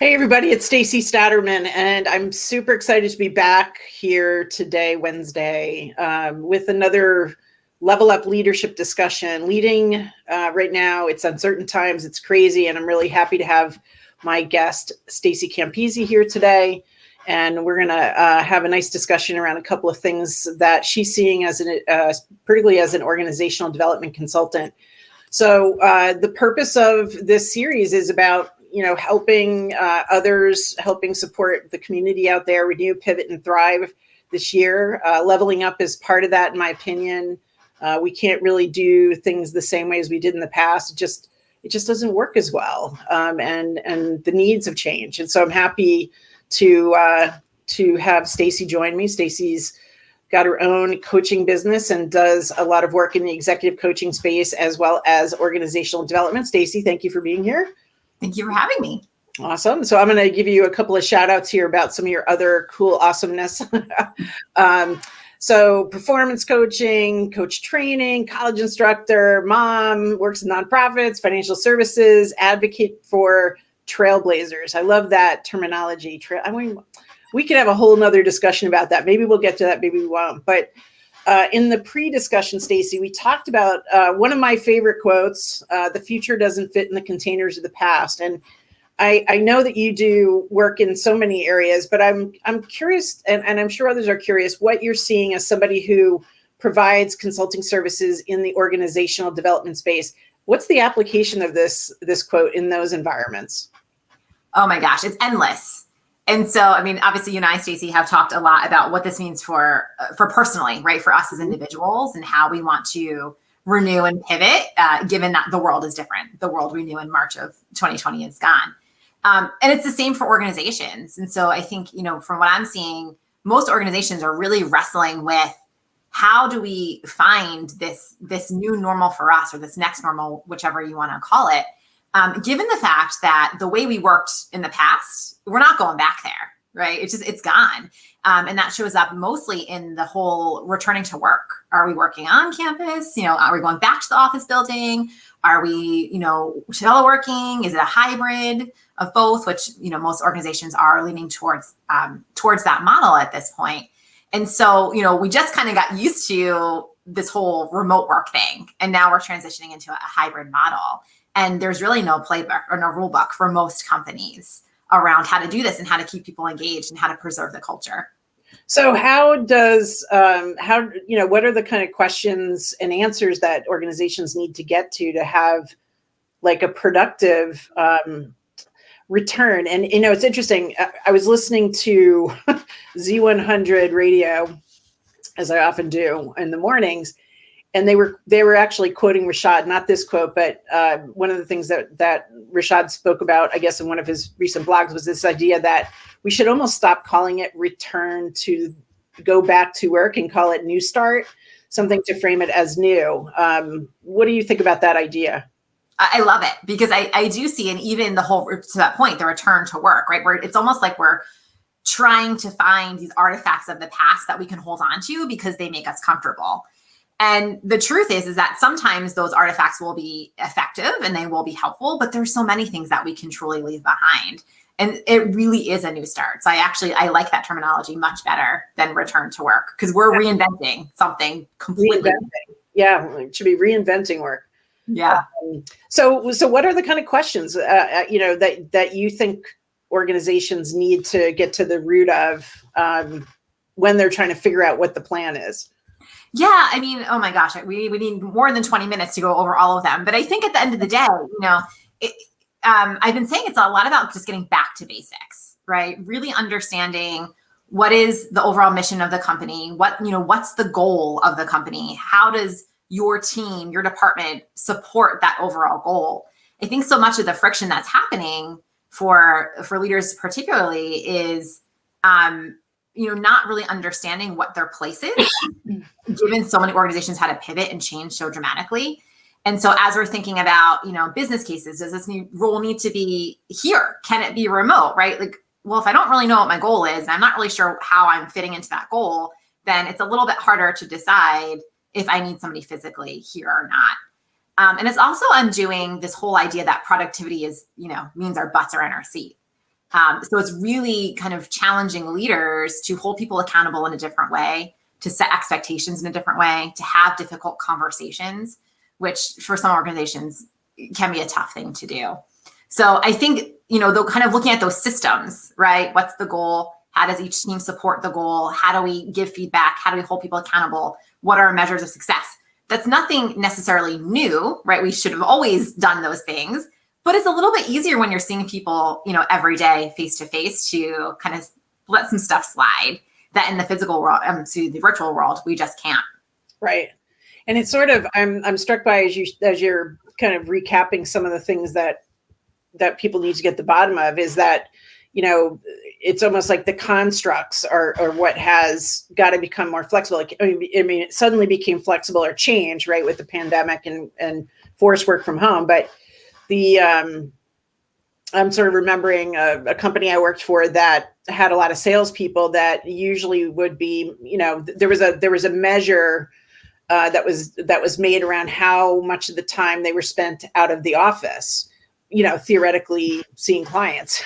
Hey everybody, it's Stacy Statterman, and I'm super excited to be back here today, Wednesday, with another level up leadership discussion. Leading right now, it's uncertain times, it's crazy, and I'm really happy to have my guest, Stacy Campesi, here today. And we're going to have a nice discussion around a couple of things that she's seeing as particularly as an organizational development consultant. So the purpose of this series is about helping others, helping support the community out there, renew, pivot, and thrive this year. Leveling up is part of that, in my opinion. We can't really do things the same way as we did in the past. It just doesn't work as well, and the needs have changed. And so I'm happy to have Stacy join me. Stacy's got her own coaching business and does a lot of work in the executive coaching space as well as organizational development. Stacy, thank you for being here. Thank you for having me. Awesome. So I'm going to give you a couple of shout outs here about some of your other cool awesomeness. So performance coaching, coach training, college instructor, mom, works in nonprofits, financial services, advocate for trailblazers. I love that terminology. We could have a whole nother discussion about that. Maybe we'll get to that. Maybe we won't. But in the pre-discussion, Stacy, we talked about one of my favorite quotes, the future doesn't fit in the containers of the past. And I know that you do work in so many areas, but I'm curious, and I'm sure others are curious, what you're seeing as somebody who provides consulting services in the organizational development space. What's the application of this quote in those environments? Oh my gosh, it's endless. And so, I mean, obviously, you and I, Stacy, have talked a lot about what this means for personally, right, for us as individuals and how we want to renew and pivot, given that the world is different. The world we knew in March of 2020 is gone. And it's the same for organizations. And so I think, from what I'm seeing, most organizations are really wrestling with how do we find this new normal for us, or this next normal, whichever you want to call it. Given the fact that the way we worked in the past, we're not going back there, right? It's gone. And that shows up mostly in the whole returning to work. Are we working on campus? Are we going back to the office building? Are we, teleworking? Is it a hybrid of both, which, most organizations are leaning towards that model at this point. And so, we just kind of got used to this whole remote work thing. And now we're transitioning into a hybrid model. And there's really no playbook or no rule book for most companies around how to do this and how to keep people engaged and how to preserve the culture. So what are the kind of questions and answers that organizations need to get to have like a productive return? And, it's interesting. I was listening to Z100 radio, as I often do in the mornings. And they were actually quoting Rashad, not this quote, but one of the things that Rashad spoke about, I guess, in one of his recent blogs was this idea that we should almost stop calling it return to go back to work and call it new start, something to frame it as new. What do you think about that idea? I love it because I do see, and even the whole, to that point, the return to work, right? Where it's almost like we're trying to find these artifacts of the past that we can hold on to because they make us comfortable. And the truth is that sometimes those artifacts will be effective and they will be helpful, but there's so many things that we can truly leave behind. And it really is a new start. So I like that terminology much better than return to work because we're reinventing something completely. Yeah, it should be reinventing work. Yeah. So what are the kind of questions, that you think organizations need to get to the root of when they're trying to figure out what the plan is? Yeah, I mean, oh my gosh, we need more than 20 minutes to go over all of them. But I think at the end of the day, I've been saying it's a lot about just getting back to basics, right? Really understanding what is the overall mission of the company, what's the goal of the company? How does your team, your department support that overall goal? I think so much of the friction that's happening for leaders particularly is not really understanding what their place is, given so many organizations had to pivot and change so dramatically. And so as we're thinking about, business cases, does this new role need to be here? Can it be remote, right? Like, well, if I don't really know what my goal is, and I'm not really sure how I'm fitting into that goal, then it's a little bit harder to decide if I need somebody physically here or not. And it's also undoing this whole idea that productivity is, means our butts are in our seat. So it's really kind of challenging leaders to hold people accountable in a different way, to set expectations in a different way, to have difficult conversations, which for some organizations can be a tough thing to do. So I think, though, kind of looking at those systems, right? What's the goal? How does each team support the goal? How do we give feedback? How do we hold people accountable? What are our measures of success? That's nothing necessarily new, right? We should have always done those things, but it's a little bit easier when you're seeing people, every day face to face to kind of let some stuff slide that in the physical world, the virtual world, we just can't. Right. And it's sort of, I'm struck by as you're kind of recapping some of the things that people need to get the bottom of, is that, it's almost like the constructs are what has got to become more flexible. Like, I mean, it suddenly became flexible or changed, right, with the pandemic and forced work from home. But I'm sort of remembering a company I worked for that had a lot of salespeople that usually would be, there was a measure that was made around how much of the time they were spent out of the office, theoretically seeing clients.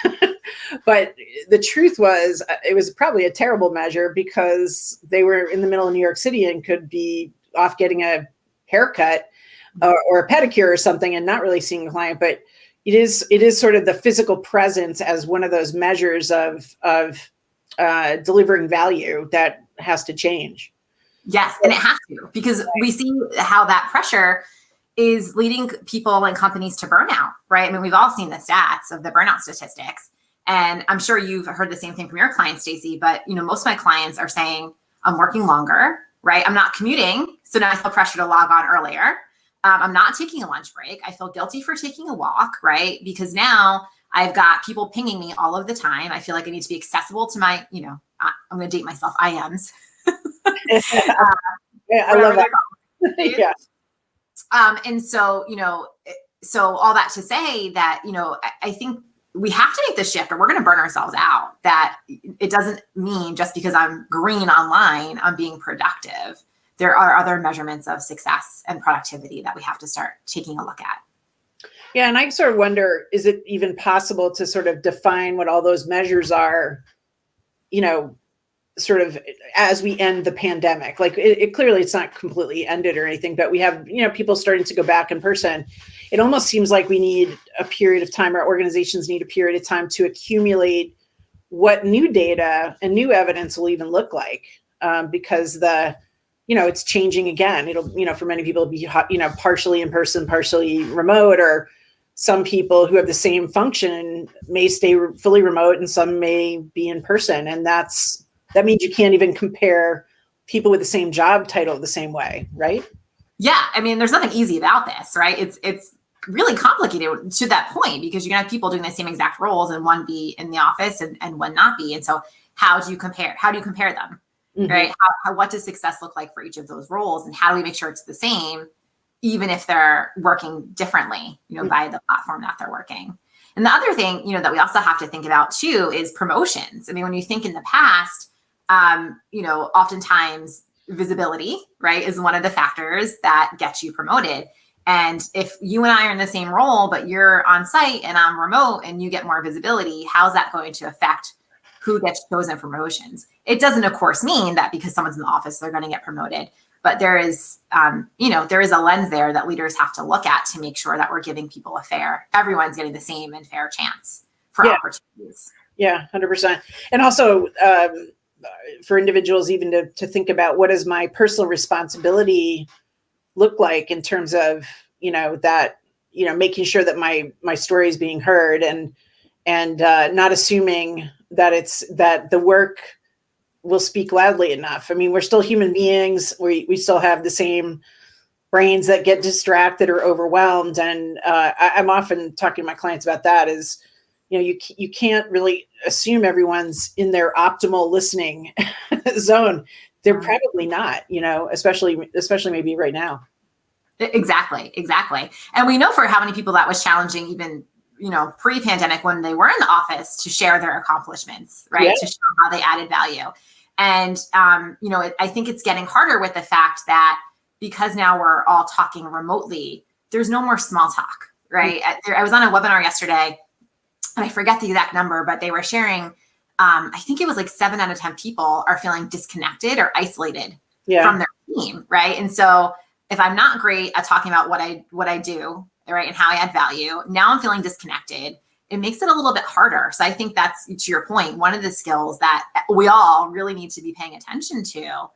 But the truth was, it was probably a terrible measure because they were in the middle of New York City and could be off getting a haircut or a pedicure or something and not really seeing a client. But it is sort of the physical presence as one of those measures of delivering value that has to change. Yes, and it has to, because we see how that pressure is leading people and companies to burnout, right? I mean, we've all seen the stats of the burnout statistics, and I'm sure you've heard the same thing from your clients, Stacy, but most of my clients are saying, I'm working longer, right? I'm not commuting, so now I feel pressure to log on earlier. I'm not taking a lunch break. I feel guilty for taking a walk, right? Because now I've got people pinging me all of the time. I feel like I need to be accessible to my, I'm going to date myself, IMs. Yeah, I love that. Yeah. And so, so all that to say that, I think we have to make the shift or we're going to burn ourselves out. That it doesn't mean just because I'm green online, I'm being productive. There are other measurements of success and productivity that we have to start taking a look at. Yeah. And I sort of wonder, is it even possible to sort of define what all those measures are, sort of as we end the pandemic? Like it clearly it's not completely ended or anything, but we have, people starting to go back in person. It almost seems like we need a period of time, our organizations need a period of time to accumulate what new data and new evidence will even look like, because it's changing again. It'll, for many people be, partially in person, partially remote, or some people who have the same function may stay fully remote and some may be in person. And that means you can't even compare people with the same job title the same way, right? Yeah. I mean, there's nothing easy about this, right? It's really complicated to that point because you're going to have people doing the same exact roles and one be in the office and one not be. And so how do you compare them? Mm-hmm. Right? What does success look like for each of those roles? And how do we make sure it's the same, even if they're working differently, mm-hmm. by the platform that they're working? And the other thing, that we also have to think about too is promotions. I mean, when you think in the past, oftentimes visibility, right, is one of the factors that gets you promoted. And if you and I are in the same role, but you're on site and I'm remote and you get more visibility, how's that going to affect who gets chosen for promotions? It doesn't, of course, mean that because someone's in the office, they're going to get promoted. But there is, there is a lens there that leaders have to look at to make sure that we're giving people everyone's getting the same and fair chance for opportunities. Yeah, 100%. And also for individuals even to think about what does my personal responsibility look like in terms of, making sure that my story is being heard and not assuming that the work will speak loudly enough. I mean, we're still human beings. We still have the same brains that get distracted or overwhelmed. And I'm often talking to my clients about that is, you can't really assume everyone's in their optimal listening zone. They're probably not, especially maybe right now. Exactly. And we know for how many people that was challenging even, pre-pandemic when they were in the office to share their accomplishments, right? Yeah. To show how they added value. And, I think it's getting harder with the fact that because now we're all talking remotely, there's no more small talk, right? Mm-hmm. I was on a webinar yesterday and I forget the exact number, but they were sharing, I think it was like 7 out of 10 people are feeling disconnected or isolated from their team, right? And so if I'm not great at talking about what I do, right, and how I add value, now I'm feeling disconnected. It makes it a little bit harder. So I think that's, to your point, one of the skills that we all really need to be paying attention to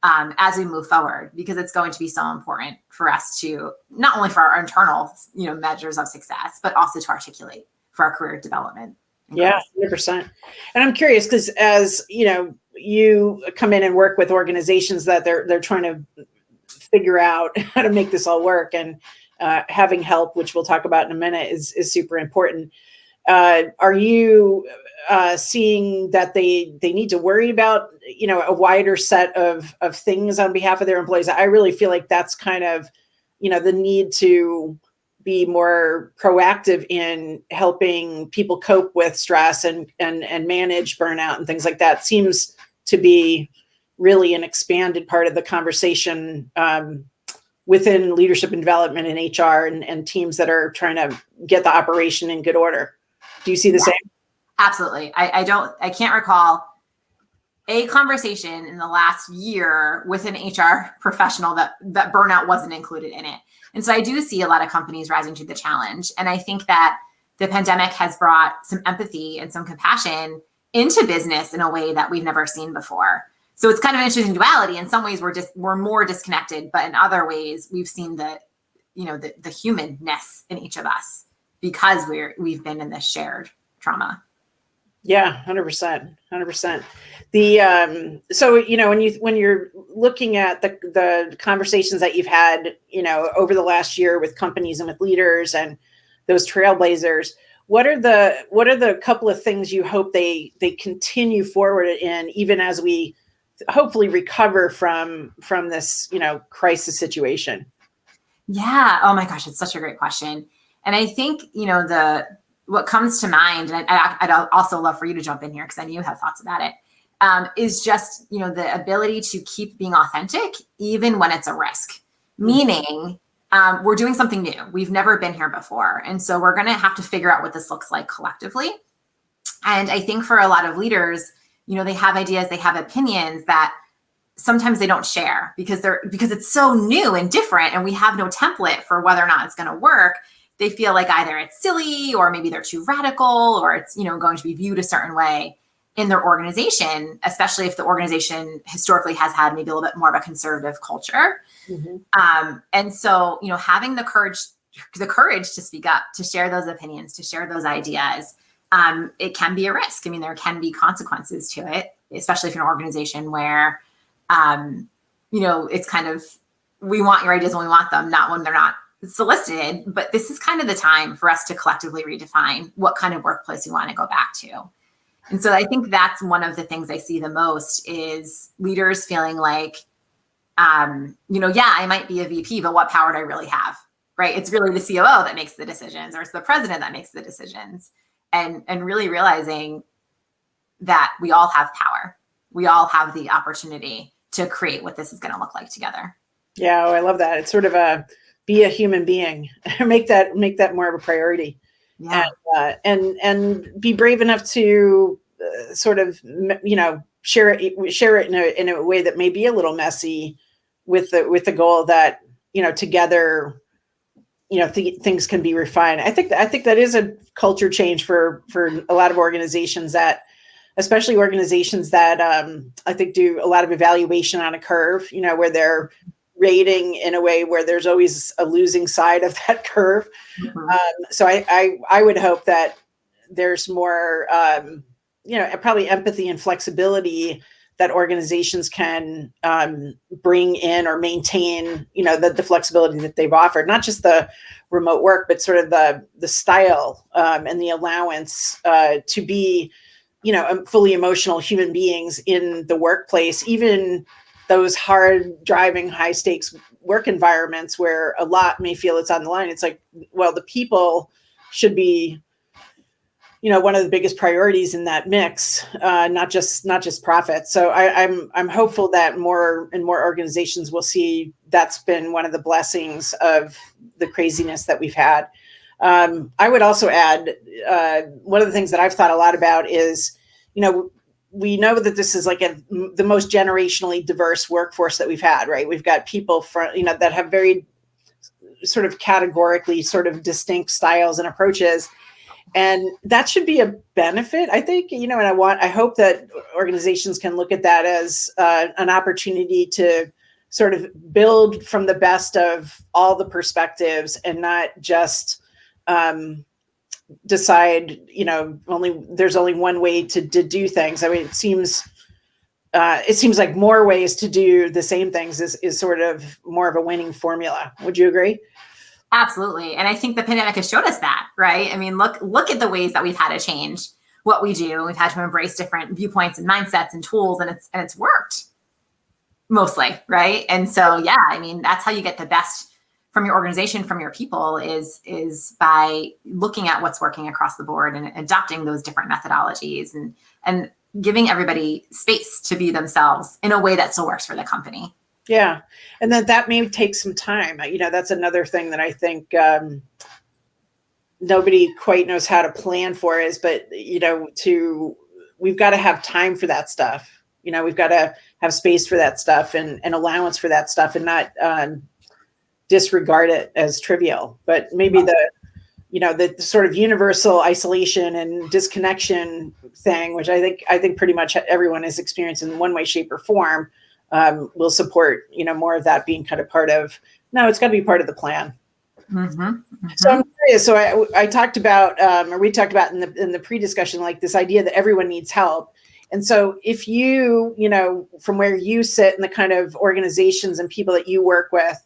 as we move forward, because it's going to be so important for us to, not only for our internal, measures of success, but also to articulate for our career development. Yeah, 100%. And I'm curious because as you come in and work with organizations that they're trying to figure out how to make this all work, and having help, which we'll talk about in a minute, is super important. Are you seeing that they need to worry about a wider set of things on behalf of their employees? I really feel like that's kind of the need to be more proactive in helping people cope with stress and manage burnout and things like that seems to be really an expanded part of the conversation within leadership and development and HR and teams that are trying to get the operation in good order. Do you see the same? Absolutely. I can't recall a conversation in the last year with an HR professional that burnout wasn't included in it. And so I do see a lot of companies rising to the challenge. And I think that the pandemic has brought some empathy and some compassion into business in a way that we've never seen before. So it's kind of an interesting duality. In some ways, we're more disconnected, but in other ways, we've seen the humanness in each of us because we've been in this shared trauma. Yeah, 100%. The so when you're looking at the conversations that you've had over the last year with companies and with leaders and those trailblazers, what are the couple of things you hope they continue forward in, even as we hopefully recover from this crisis situation? Yeah. Oh my gosh, it's such a great question. And I think what comes to mind, and I'd also love for you to jump in here because I know you have thoughts about it, is just, the ability to keep being authentic, even when it's a risk, meaning we're doing something new. We've never been here before. And so we're going to have to figure out what this looks like collectively. And I think for a lot of leaders, they have ideas, they have opinions that sometimes they don't share because it's so new and different. And we have no template for whether or not it's going to work. They feel like either it's silly or maybe they're too radical or it's, going to be viewed a certain way in their organization, especially if the organization historically has had maybe a little bit more of a conservative culture. Mm-hmm. And so, having the courage to speak up, to share those opinions, to share those ideas, it can be a risk. I mean, there can be consequences to it, especially if you're an organization where, it's kind of, we want your ideas when we want them, not when they're not solicited. But this is kind of the time for us to collectively redefine what kind of workplace we want to go back to. And so I think that's one of the things I see the most is leaders feeling like, I might be a VP, but what power do I really have? Right? It's really the COO that makes the decisions, or it's the president that makes the decisions, and really realizing that we all have power. We all have the opportunity to create what this is going to look like together. Yeah, I love that. It's sort of be a human being, make that more of a priority. Yeah. And be brave enough to sort of, share it in a way that may be a little messy with the goal that, together, things can be refined. I think that is a culture change for a lot of organizations, that especially organizations that I think do a lot of evaluation on a curve, where they're rating in a way where there's always a losing side of that curve. Mm-hmm. So I would hope that there's more, probably empathy and flexibility that organizations can bring in or maintain, the flexibility that they've offered, not just the remote work, but sort of the style and the allowance to be, fully emotional human beings in the workplace, even those hard driving, high stakes work environments where a lot may feel it's on the line. It's like, well, the people should be, one of the biggest priorities in that mix, not just profit. So I'm hopeful that more and more organizations will see that's been one of the blessings of the craziness that we've had. I would also add, one of the things that I've thought a lot about is, we know that this is like the most generationally diverse workforce that we've had, right? We've got people that have very sort of categorically sort of distinct styles and approaches. And that should be a benefit, I think, and I hope that organizations can look at that as an opportunity to sort of build from the best of all the perspectives and not just decide, there's only one way to do things. I mean, it seems like more ways to do the same things is sort of more of a winning formula. Would you agree? Absolutely. And I think the pandemic has showed us that, right? I mean, look at the ways that we've had to change what we do. We've had to embrace different viewpoints and mindsets and tools, and it's worked mostly, right? And so, yeah, I mean, that's how you get the best from your organization, from your people is by looking at what's working across the board and adopting those different methodologies and giving everybody space to be themselves in a way that still works for the company. Yeah. And then that may take some time. That's another thing that I think nobody quite knows how to plan for we've got to have time for that stuff. We've got to have space for that stuff and allowance for that stuff and not disregard it as trivial. But maybe the sort of universal isolation and disconnection thing, which I think pretty much everyone has experienced in one way, shape, or form, will support, more of that being kind of part of, it's got to be part of the plan. Mm-hmm, mm-hmm. So I'm curious. So I talked about, or we talked about in the pre-discussion, like this idea that everyone needs help. And so if you, from where you sit in the kind of organizations and people that you work with,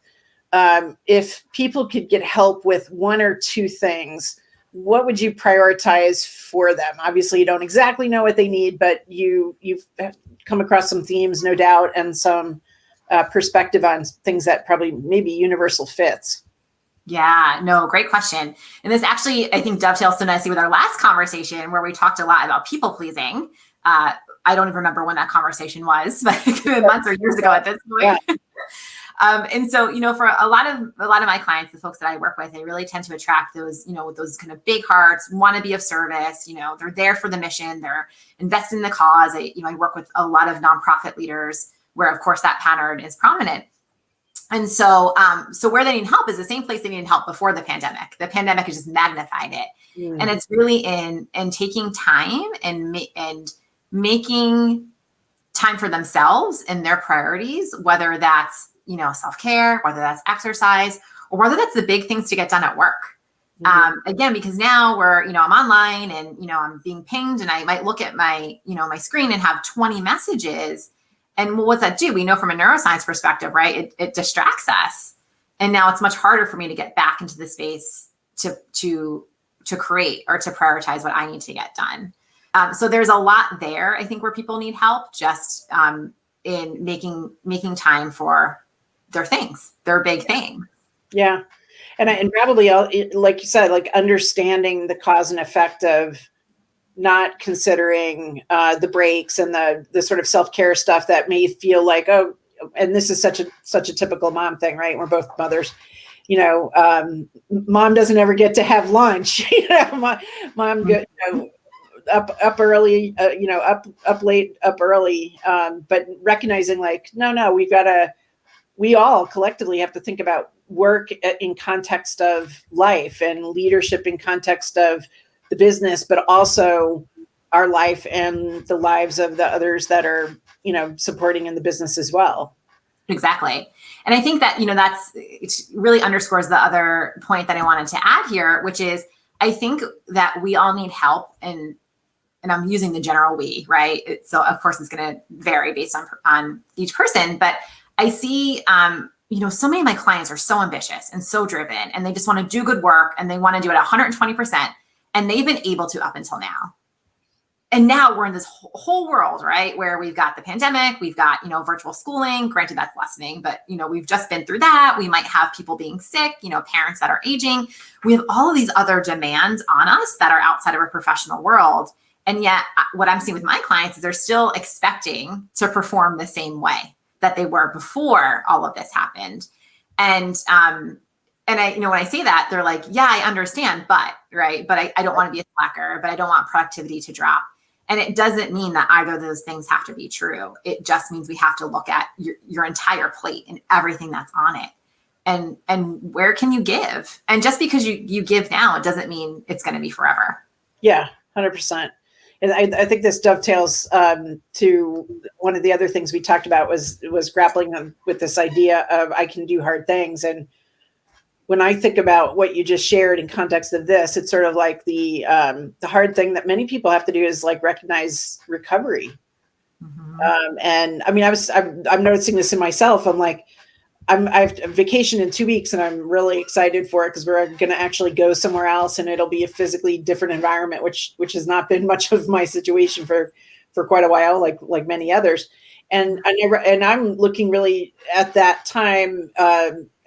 if people could get help with one or two things, what would you prioritize for them? Obviously, you don't exactly know what they need, but you've come across some themes, no doubt, and some perspective on things that probably maybe universal fits. Yeah, no, great question. And this actually, I think, dovetails so nicely with our last conversation where we talked a lot about people pleasing. I don't even remember when that conversation was, but it could have been months or years ago at this point. Yeah. And so, for a lot of my clients, the folks that I work with, they really tend to attract those, with those kind of big hearts, want to be of service. They're there for the mission. They're invested in the cause. I work with a lot of nonprofit leaders where, of course, that pattern is prominent. And so, where they need help is the same place they needed help before the pandemic. The pandemic has just magnified it, and it's really in taking time and making time for themselves and their priorities, whether that's self-care, whether that's exercise, or whether that's the big things to get done at work. Again, because now I'm online and, I'm being pinged and I might look at my, my screen and have 20 messages. And what's that do? We know from a neuroscience perspective, right? It distracts us. And now it's much harder for me to get back into the space to create or to prioritize what I need to get done. So there's a lot there, I think, where people need help just in making time for their things, their big thing. Yeah. And probably, like you said, like understanding the cause and effect of not considering the breaks and the sort of self-care stuff that may feel like, oh, and this is such a typical mom thing, right? We're both mothers. Mom doesn't ever get to have lunch. Mom get up early, up late, up early. But recognizing like, no, we all collectively have to think about work in context of life and leadership in context of the business, but also our life and the lives of the others that are, supporting in the business as well. Exactly. And I think that, it really underscores the other point that I wanted to add here, which is I think that we all need help and I'm using the general we, right? So of course it's going to vary based on each person, but I see, so many of my clients are so ambitious and so driven and they just want to do good work and they want to do it 120%. And they've been able to up until now. And now we're in this whole world, right? Where we've got the pandemic, we've got, virtual schooling, granted that's lessening, but, we've just been through that. We might have people being sick, parents that are aging. We have all of these other demands on us that are outside of our professional world. And yet what I'm seeing with my clients is they're still expecting to perform the same way that they were before all of this happened. And And I, when I say that, they're like, yeah, I understand, but right. But I don't want to be a slacker, but I don't want productivity to drop. And it doesn't mean that either of those things have to be true. It just means we have to look at your entire plate and everything that's on it. And where can you give? And just because you give now, it doesn't mean it's going to be forever. Yeah, 100%. And I think this dovetails to one of the other things we talked about was grappling with this idea of I can do hard things. And when I think about what you just shared in context of this, it's sort of like the hard thing that many people have to do is like recognize recovery. Mm-hmm. And I mean, I'm noticing this in myself. I'm like, I have a vacation in 2 weeks and I'm really excited for it because we're going to actually go somewhere else and it'll be a physically different environment, which has not been much of my situation for quite a while, like many others. And I'm looking really at that time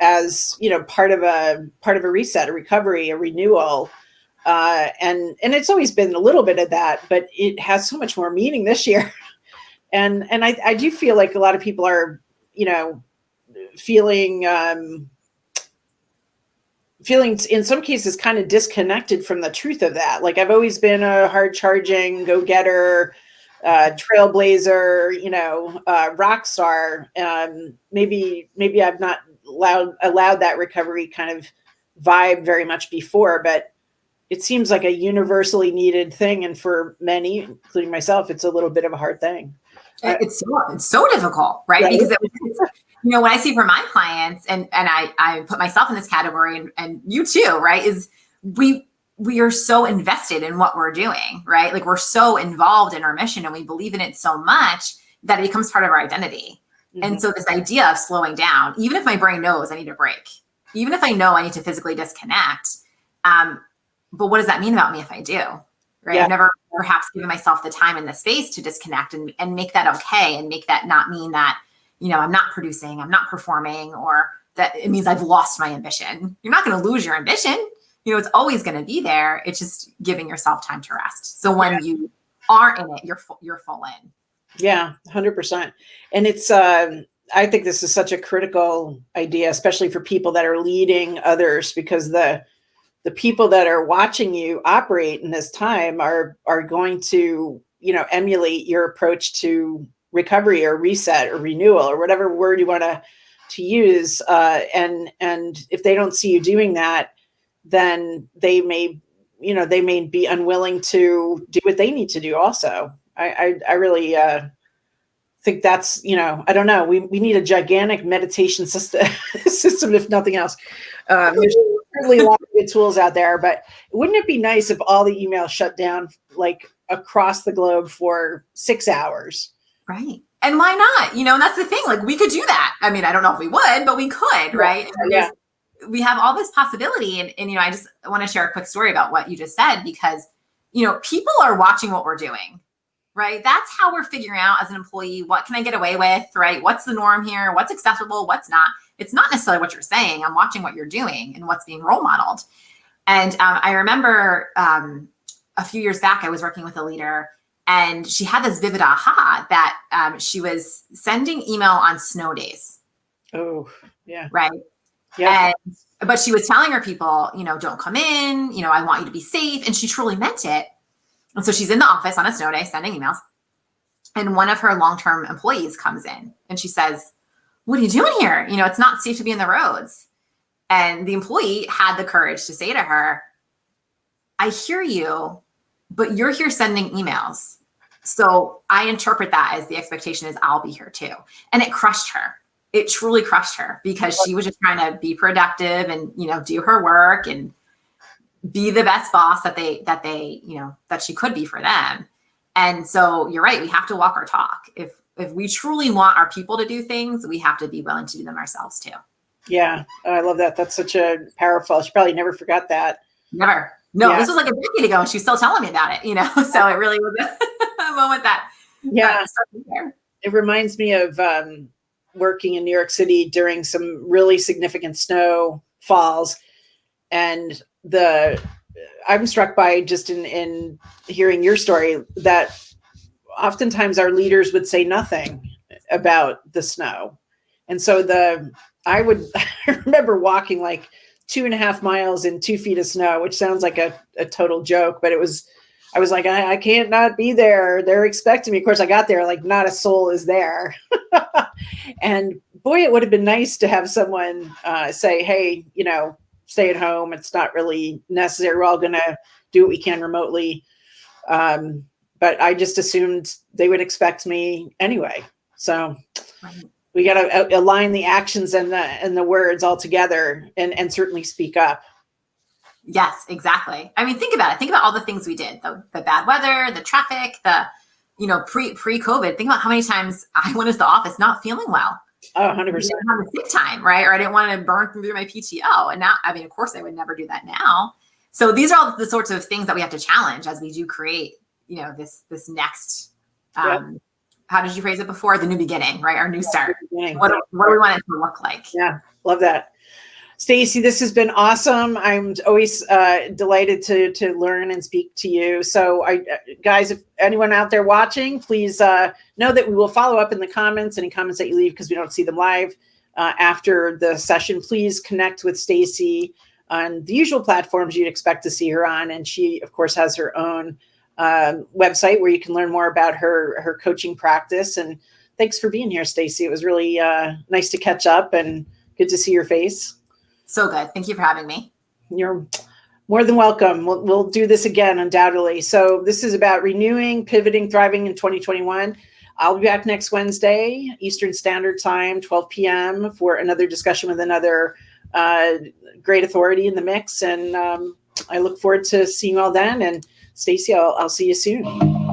as, part of a reset, a recovery, a renewal. And it's always been a little bit of that, but it has so much more meaning this year. And I do feel like a lot of people are, feeling in some cases kind of disconnected from the truth of that. Like I've always been a hard charging go-getter, trailblazer, rock star. Maybe I've not allowed that recovery kind of vibe very much before, but it seems like a universally needed thing. And for many, including myself, it's a little bit of a hard thing. It's so difficult, right? Because when I see for my clients, and I put myself in this category, and you too, right? Is we are so invested in what we're doing, right? Like we're so involved in our mission, and we believe in it so much that it becomes part of our identity. Mm-hmm. And so this idea of slowing down, even if my brain knows I need a break, even if I know I need to physically disconnect, but what does that mean about me if I do? Right? Yeah. I've never perhaps given myself the time and the space to disconnect and make that okay, and make that not mean that, I'm not producing, I'm not performing, or that it means I've lost my ambition. You're not going to lose your ambition. It's always going to be there. It's just giving yourself time to rest. So when you are in it, you're full in. Yeah, 100%. And it's, I think this is such a critical idea, especially for people that are leading others, because the people that are watching you operate in this time are going to, emulate your approach to recovery or reset or renewal or whatever word you want to use. And if they don't see you doing that, then they may be unwilling to do what they need to do also. I really think that's, I don't know. We need a gigantic meditation system, if nothing else. There's certainly a lot of good tools out there, but wouldn't it be nice if all the emails shut down like across the globe for 6 hours? Right. And why not? And that's the thing. Like we could do that. I mean, I don't know if we would, but we could, right? Yeah. We have all this possibility. And I just want to share a quick story about what you just said, because, people are watching what we're doing, right? That's how we're figuring out as an employee, what can I get away with, right? What's the norm here? What's acceptable? What's not? It's not necessarily what you're saying. I'm watching what you're doing and what's being role modeled. And I remember a few years back, I was working with a leader, and she had this vivid aha that she was sending email on snow days. Oh, yeah. Right. Yeah. But she was telling her people, don't come in, I want you to be safe. And she truly meant it. And so she's in the office on a snow day sending emails. And one of her long-term employees comes in and she says, "What are you doing here? It's not safe to be in the roads." And the employee had the courage to say to her, "I hear you, but you're here sending emails. So I interpret that as the expectation is I'll be here too." And it crushed her. It truly crushed her, because she was just trying to be productive and, do her work and be the best boss that she could be for them. And so you're right. We have to walk our talk. If we truly want our people to do things, we have to be willing to do them ourselves too. Yeah. I love that. That's such a powerful, she probably never forgot that. Never. No, yeah. This was like a decade ago and she's still telling me about it, so it really was a moment that. Yeah. It reminds me of working in New York City during some really significant snow falls. And I'm struck by just in hearing your story that oftentimes our leaders would say nothing about the snow. And so I remember walking like 2.5 miles in 2 feet of snow, which sounds like a total joke, but I was like, I can't not be there. They're expecting me. Of course, I got there, like not a soul is there. And boy, it would have been nice to have someone say, hey, stay at home. It's not really necessary. We're all going to do what we can remotely. But I just assumed they would expect me anyway. So we got to align the actions and the words all together and certainly speak up. Yes, exactly. I mean, think about it. Think about all the things we did, the bad weather, the traffic, pre-COVID. Think about how many times I went into the office not feeling well. Oh, 100%. I didn't have a sick time, right? Or I didn't want to burn through my PTO. And now, I mean, of course I would never do that now. So these are all the sorts of things that we have to challenge as we do create, this next, how did you phrase it before? The new beginning, right? Our new start. What do we want it to look like? Yeah, love that. Stacy, this has been awesome. I'm always delighted to learn and speak to you. So guys, if anyone out there watching, please know that we will follow up in the comments, any comments that you leave, because we don't see them live after the session. Please connect with Stacy on the usual platforms you'd expect to see her on. And she, of course, has her own website where you can learn more about her coaching practice. And thanks for being here, Stacy. It was really nice to catch up and good to see your face. So good. Thank you for having me. You're more than welcome. We'll do this again, undoubtedly. So this is about renewing, pivoting, thriving in 2021. I'll be back next Wednesday, Eastern Standard Time, 12 p.m. for another discussion with another great authority in the mix. And I look forward to seeing you all then. And Stacy, I'll see you soon.